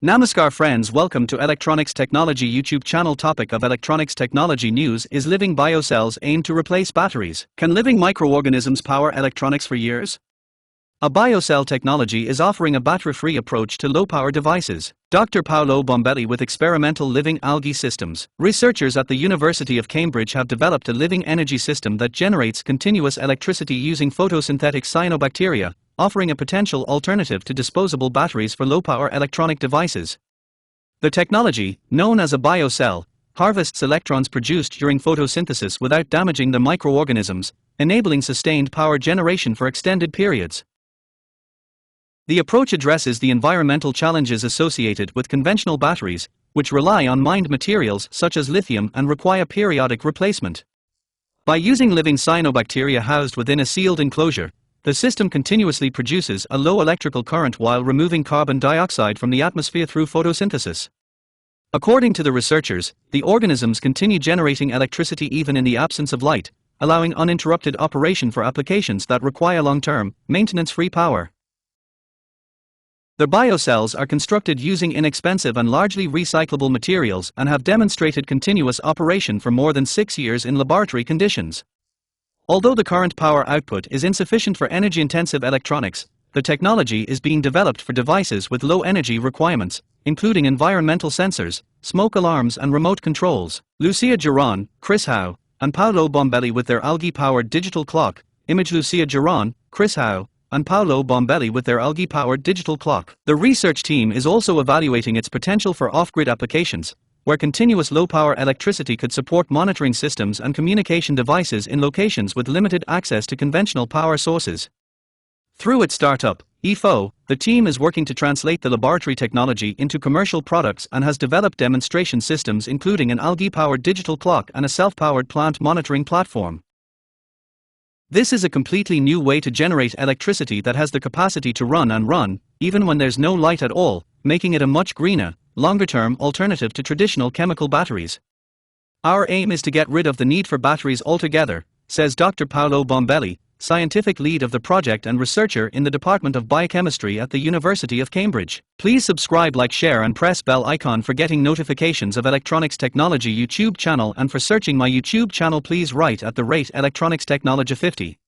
Namaskar friends, welcome to Electronics Technology YouTube channel. Topic of electronics technology news is living biocells aim to replace batteries. Can living microorganisms power electronics for years? A biocell technology is offering a battery-free approach to low-power devices. Dr. Paolo Bombelli with experimental living algae systems. Researchers at the University of Cambridge have developed a living energy system that generates continuous electricity using photosynthetic cyanobacteria, offering a potential alternative to disposable batteries for low-power electronic devices. The technology, known as a biocell, harvests electrons produced during photosynthesis without damaging the microorganisms, enabling sustained power generation for extended periods. The approach addresses the environmental challenges associated with conventional batteries, which rely on mined materials such as lithium and require periodic replacement. By using living cyanobacteria housed within a sealed enclosure, the system continuously produces a low electrical current while removing carbon dioxide from the atmosphere through photosynthesis. According to the researchers, the organisms continue generating electricity even in the absence of light, allowing uninterrupted operation for applications that require long-term, maintenance-free power. The biocells are constructed using inexpensive and largely recyclable materials and have demonstrated continuous operation for more than 6 years in laboratory conditions. Although the current power output is insufficient for energy-intensive electronics, the technology is being developed for devices with low energy requirements, including environmental sensors, smoke alarms and remote controls. Lucia Giron, Chris Howe, and Paolo Bombelli with their algae-powered digital clock. Image Lucia Giron, Chris Howe, and Paolo Bombelli with their algae-powered digital clock. The research team is also evaluating its potential for off-grid applications, where continuous low-power electricity could support monitoring systems and communication devices in locations with limited access to conventional power sources. Through its startup, EFO, the team is working to translate the laboratory technology into commercial products and has developed demonstration systems including an algae-powered digital clock and a self-powered plant monitoring platform. This is a completely new way to generate electricity that has the capacity to run, even when there's no light at all, making it a much greener, longer-term alternative to traditional chemical batteries. Our aim is to get rid of the need for batteries altogether, says Dr. Paolo Bombelli, scientific lead of the project and researcher in the Department of Biochemistry at the University of Cambridge. Please subscribe, like, share and press bell icon for getting notifications of Electronics Technology YouTube channel, and for searching my YouTube channel please write @electronics technology 50.